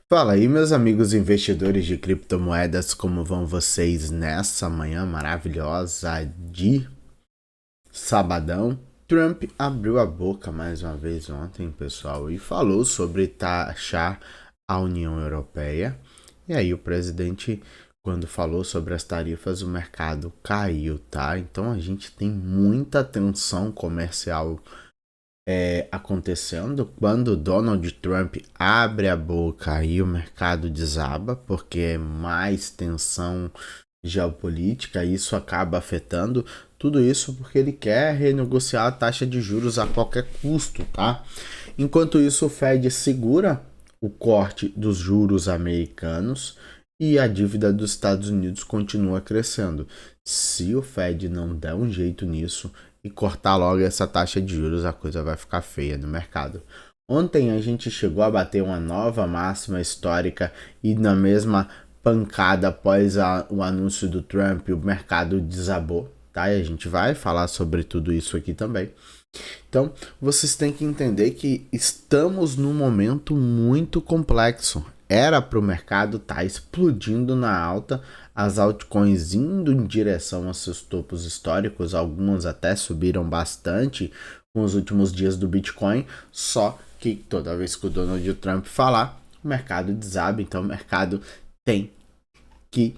Fala aí, meus amigos investidores de criptomoedas, como vão vocês nessa manhã maravilhosa de sabadão? Trump abriu a boca mais uma vez ontem, pessoal, e falou sobre taxar a União Europeia. E aí, o presidente, quando falou sobre as tarifas, o mercado caiu, tá? Então, a gente tem muita tensão comercial acontecendo quando Donald Trump abre a boca e o mercado desaba, porque é mais tensão geopolítica, e isso acaba afetando tudo isso porque ele quer renegociar a taxa de juros a qualquer custo, tá? Enquanto isso, o Fed segura o corte dos juros americanos e a dívida dos Estados Unidos continua crescendo. Se o Fed não der um jeito nisso e cortar logo essa taxa de juros, a coisa vai ficar feia no mercado. Ontem a gente chegou a bater uma nova máxima histórica e na mesma pancada após o anúncio do Trump, o mercado desabou, tá? E a gente vai falar sobre tudo isso aqui também. Então, vocês têm que entender que estamos num momento muito complexo. Era para o mercado estar explodindo na alta, as altcoins indo em direção aos seus topos históricos, algumas até subiram bastante com os últimos dias do Bitcoin, só que toda vez que o Donald Trump falar, o mercado desaba, então o mercado tem que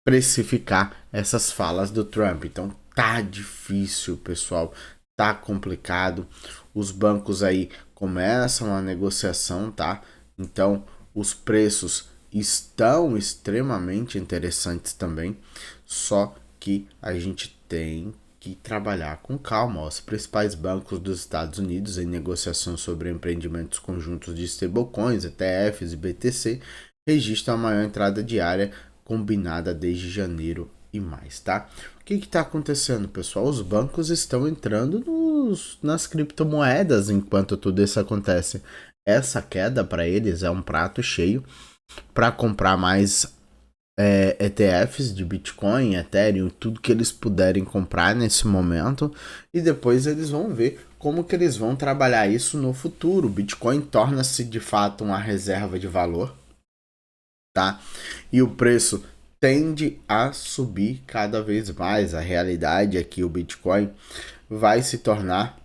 precificar essas falas do Trump. Então tá difícil, pessoal, tá complicado. Os bancos aí começam a negociação, tá? Então os preços estão extremamente interessantes também, só que a gente tem que trabalhar com calma. Os principais bancos dos Estados Unidos em negociação sobre empreendimentos conjuntos de stablecoins, ETFs e BTC registram a maior entrada diária combinada desde janeiro e mais, tá? O que está acontecendo, pessoal? Os bancos estão entrando nas criptomoedas enquanto tudo isso acontece. Essa queda para eles é um prato cheio para comprar mais ETFs de Bitcoin, Ethereum, tudo que eles puderem comprar nesse momento, e depois eles vão ver como que eles vão trabalhar isso no futuro. O Bitcoin torna-se de fato uma reserva de valor, tá? E o preço tende a subir cada vez mais. A realidade é que o Bitcoin vai se tornar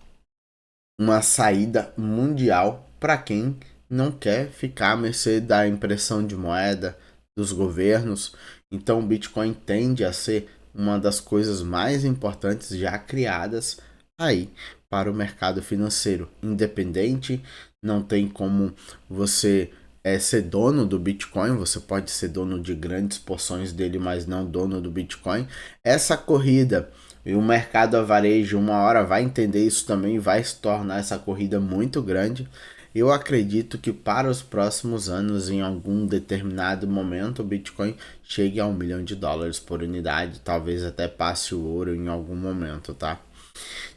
uma saída mundial para quem não quer ficar à mercê da impressão de moeda dos governos. Então o Bitcoin tende a ser uma das coisas mais importantes já criadas aí para o mercado financeiro independente. Não tem como você ser dono do Bitcoin, você pode ser dono de grandes porções dele, mas não dono do Bitcoin. Essa corrida e o mercado a varejo uma hora vai entender isso também, vai se tornar essa corrida muito grande. Eu acredito que para os próximos anos, em algum determinado momento, o Bitcoin chegue a US$ 1 milhão por unidade, talvez até passe o ouro em algum momento, tá?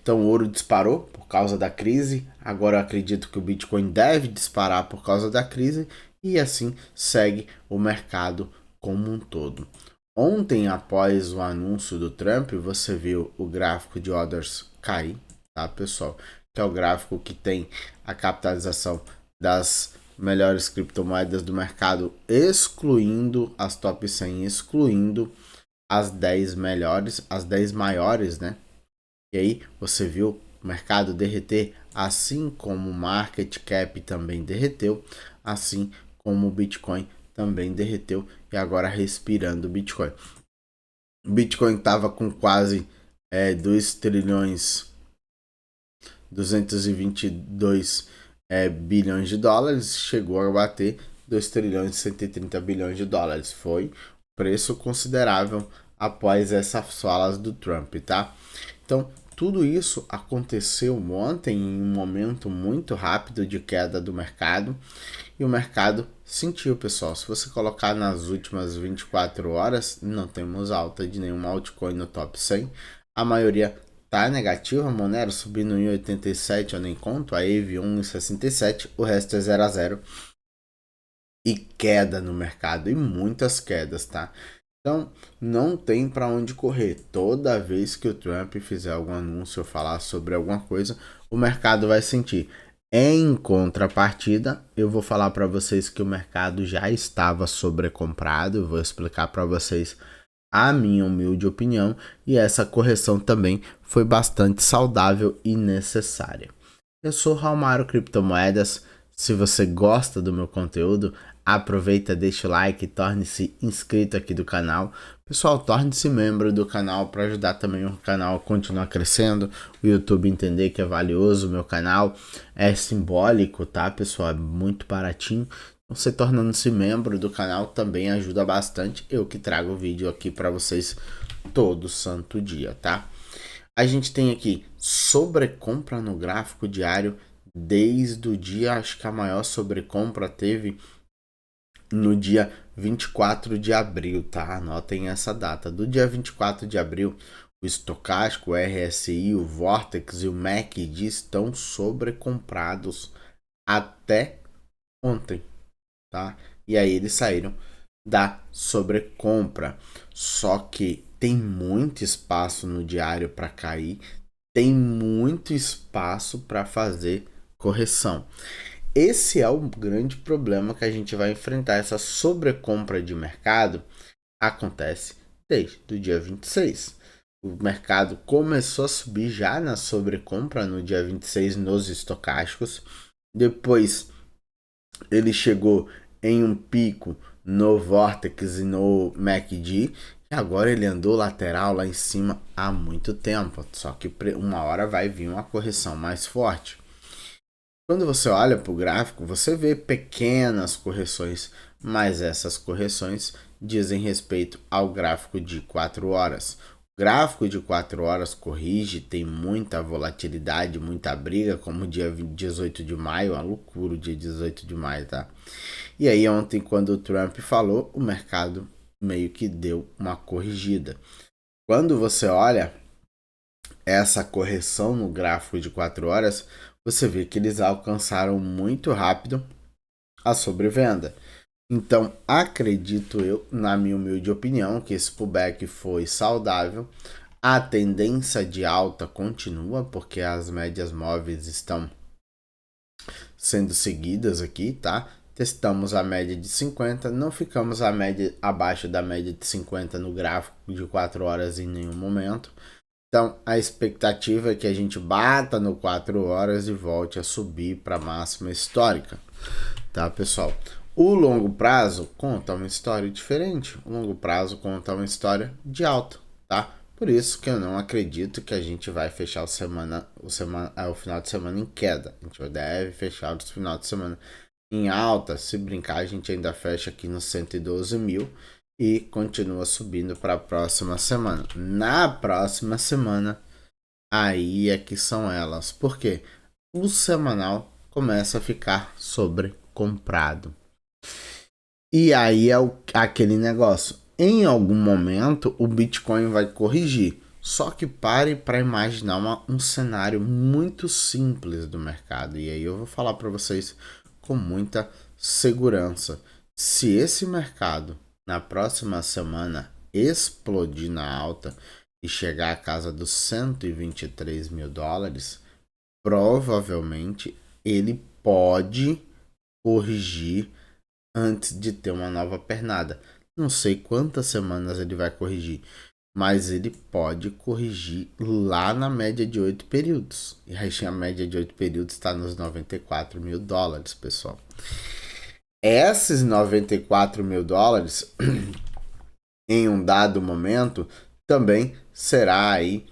Então o ouro disparou por causa da crise, agora eu acredito que o Bitcoin deve disparar por causa da crise e assim segue o mercado como um todo. Ontem, após o anúncio do Trump, você viu o gráfico de orders cair, tá, pessoal? Que é o gráfico que tem a capitalização das melhores criptomoedas do mercado, excluindo as top 100, excluindo as 10 melhores, as 10 maiores, né? E aí você viu o mercado derreter, assim como o market cap também derreteu, assim como o Bitcoin também derreteu e agora respirando o Bitcoin. O Bitcoin estava com quase 2 trilhões 222 bilhões de dólares, chegou a bater 2 trilhões 130 bilhões de dólares. Foi um preço considerável após essas falas do Trump, tá? Então, tudo isso aconteceu ontem em um momento muito rápido de queda do mercado e o mercado sentiu, pessoal. Se você colocar nas últimas 24 horas, não temos alta de nenhuma altcoin no top 100. A maioria tá negativa, a Monero subindo em 87, eu nem conto, a Aave 1,67, o resto é 0 a 0. E queda no mercado, e muitas quedas, tá? Então, não tem para onde correr. Toda vez que o Trump fizer algum anúncio ou falar sobre alguma coisa, o mercado vai sentir. Em contrapartida, eu vou falar para vocês que o mercado já estava sobrecomprado, eu vou explicar para vocês a minha humilde opinião, e essa correção também foi bastante saudável e necessária. Eu sou Raulmaro Criptomoedas. Se você gosta do meu conteúdo, aproveita, deixa o like e torne-se inscrito aqui do canal. Pessoal, torne-se membro do canal para ajudar também o canal a continuar crescendo, o YouTube entender que é valioso, o meu canal é simbólico, tá, pessoal? É muito baratinho. Você tornando-se membro do canal também ajuda bastante. Eu que trago o vídeo aqui para vocês todo santo dia, tá? A gente tem aqui sobrecompra no gráfico diário desde o dia, acho que a maior sobrecompra teve no dia 24 de abril, tá? Anotem essa data. Do dia 24 de abril, o estocástico, o RSI, o Vortex e o MACD estão sobrecomprados até ontem, tá? E aí eles saíram da sobrecompra. Só que tem muito espaço no diário para cair, tem muito espaço para fazer correção. Esse é o grande problema que a gente vai enfrentar. Essa sobrecompra de mercado acontece desde o dia 26. O mercado começou a subir já na sobrecompra no dia 26 nos estocásticos. Depois ele chegou em um pico no Vortex e no MACD. E agora ele andou lateral lá em cima há muito tempo. Só que uma hora vai vir uma correção mais forte. Quando você olha para o gráfico, você vê pequenas correções, mas essas correções dizem respeito ao gráfico de 4 horas. O gráfico de 4 horas corrige, tem muita volatilidade, muita briga, como o dia 18 de maio, uma loucura o dia 18 de maio, tá? E aí ontem, quando o Trump falou, o mercado meio que deu uma corrigida. Quando você olha essa correção no gráfico de 4 horas, você vê que eles alcançaram muito rápido a sobrevenda. Então, acredito eu, na minha humilde opinião, que esse pullback foi saudável. A tendência de alta continua, porque as médias móveis estão sendo seguidas aqui, tá? Testamos a média de 50, não ficamos abaixo da média de 50 no gráfico de 4 horas em nenhum momento. Então, a expectativa é que a gente bata no 4 horas e volte a subir para a máxima histórica, tá, pessoal? O longo prazo conta uma história diferente. O longo prazo conta uma história de alta, tá? Por isso que eu não acredito que a gente vai fechar o final de semana em queda. A gente deve fechar o final de semana em alta. Se brincar, a gente ainda fecha aqui nos 112 mil. E continua subindo para a próxima semana. Na próxima semana, aí é que são elas. Por quê? O semanal começa a ficar sobrecomprado. E aí é aquele negócio. Em algum momento, o Bitcoin vai corrigir. Só que pare para imaginar um cenário muito simples do mercado. E aí eu vou falar para vocês com muita segurança. Se esse mercado na próxima semana explodir na alta e chegar à casa dos 123 mil dólares, provavelmente ele pode corrigir antes de ter uma nova pernada. Não sei quantas semanas ele vai corrigir, mas ele pode corrigir lá na média de 8 períodos. E aí a média de 8 períodos está nos 94 mil dólares, pessoal. Esses 94 mil dólares, em um dado momento, também será aí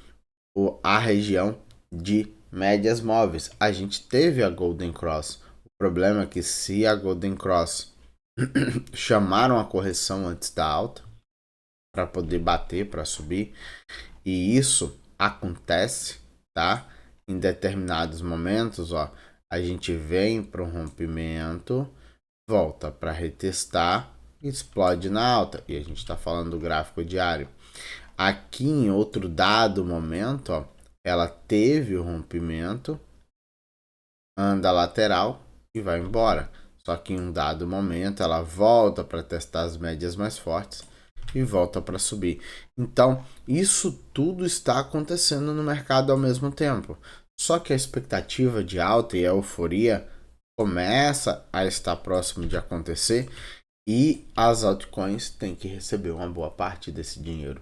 a região de médias móveis. A gente teve a Golden Cross. O problema é que se a Golden Cross chamaram a correção antes da alta, para poder bater, para subir, e isso acontece, tá? Em determinados momentos, ó, a gente vem para um rompimento, volta para retestar, explode na alta. E a gente está falando do gráfico diário. Aqui em outro dado momento, ó, ela teve o rompimento, anda lateral e vai embora. Só que em um dado momento ela volta para testar as médias mais fortes e volta para subir. Então, isso tudo está acontecendo no mercado ao mesmo tempo. Só que a expectativa de alta e a euforia começa a estar próximo de acontecer e as altcoins têm que receber uma boa parte desse dinheiro.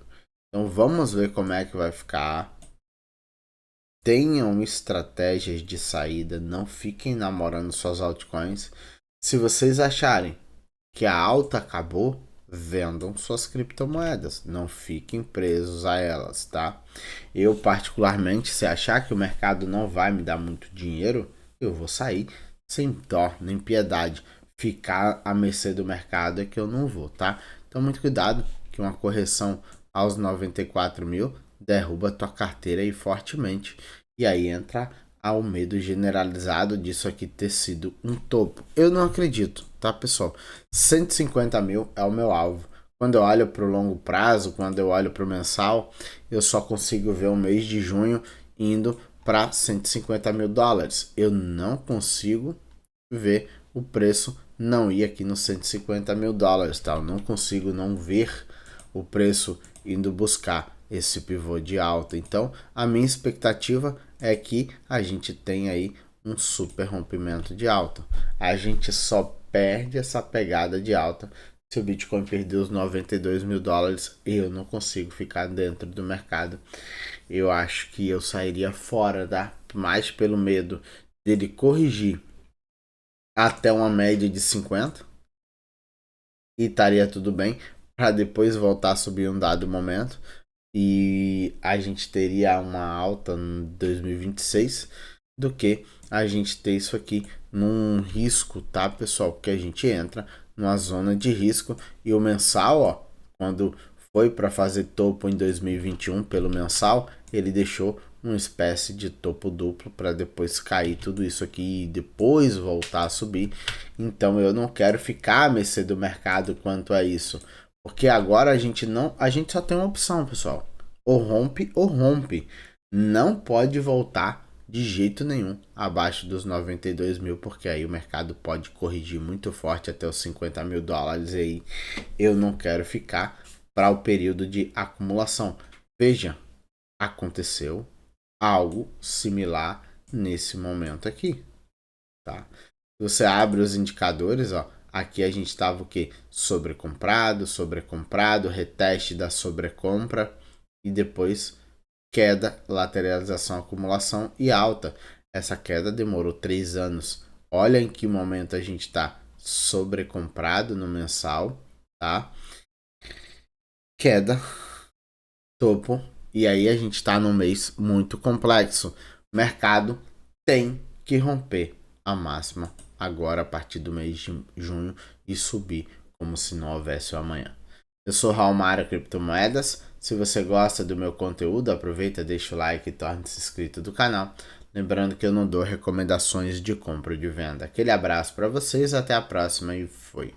Então vamos ver como é que vai ficar. Tenham estratégias de saída, não fiquem namorando suas altcoins. Se vocês acharem que a alta acabou, vendam suas criptomoedas, não fiquem presos a elas, tá? Eu particularmente, se achar que o mercado não vai me dar muito dinheiro, eu vou sair sem dó nem piedade. Ficar à mercê do mercado é que eu não vou, tá? Então muito cuidado que uma correção aos 94 mil derruba tua carteira aí fortemente. E aí entra ao medo generalizado disso aqui ter sido um topo. Eu não acredito, tá, pessoal? 150 mil é o meu alvo. Quando eu olho para o longo prazo, quando eu olho para o mensal, eu só consigo ver o mês de junho indo para 150 mil dólares. Eu não consigo ver o preço não ir aqui nos 150 mil dólares, tá? Eu não consigo não ver o preço indo buscar esse pivô de alta. Então, a minha expectativa é que a gente tenha aí um super rompimento de alta. A gente só perde essa pegada de alta se o Bitcoin perder os 92 mil dólares. Eu não consigo ficar dentro do mercado. Eu acho que eu sairia fora, tá? Mais pelo medo dele corrigir até uma média de 50 e estaria tudo bem, para depois voltar a subir um dado momento e a gente teria uma alta em 2026 do que a gente ter isso aqui num risco, tá, pessoal? Que a gente entra numa zona de risco e o mensal, ó, quando foi para fazer topo em 2021 pelo mensal, ele deixou uma espécie de topo duplo para depois cair tudo isso aqui e depois voltar a subir. Então eu não quero ficar à mercê do mercado quanto a isso, porque agora a gente só tem uma opção, pessoal. Ou rompe ou rompe. Não pode voltar de jeito nenhum abaixo dos 92 mil, porque aí o mercado pode corrigir muito forte até os 50 mil dólares. E aí eu não quero ficar para o período de acumulação. Veja, aconteceu algo similar nesse momento aqui, tá? Você abre os indicadores, ó, aqui a gente estava o que? Sobrecomprado, reteste da sobrecompra e depois queda, lateralização, acumulação e alta. Essa queda demorou 3 anos. Olha em que momento a gente está sobrecomprado no mensal, tá? Queda, topo, e aí a gente está num mês muito complexo. O mercado tem que romper a máxima agora a partir do mês de junho e subir como se não houvesse o amanhã. Eu sou Raul Mara Criptomoedas. Se você gosta do meu conteúdo, aproveita, deixa o like e torne-se inscrito do canal. Lembrando que eu não dou recomendações de compra ou de venda. Aquele abraço para vocês, até a próxima e fui.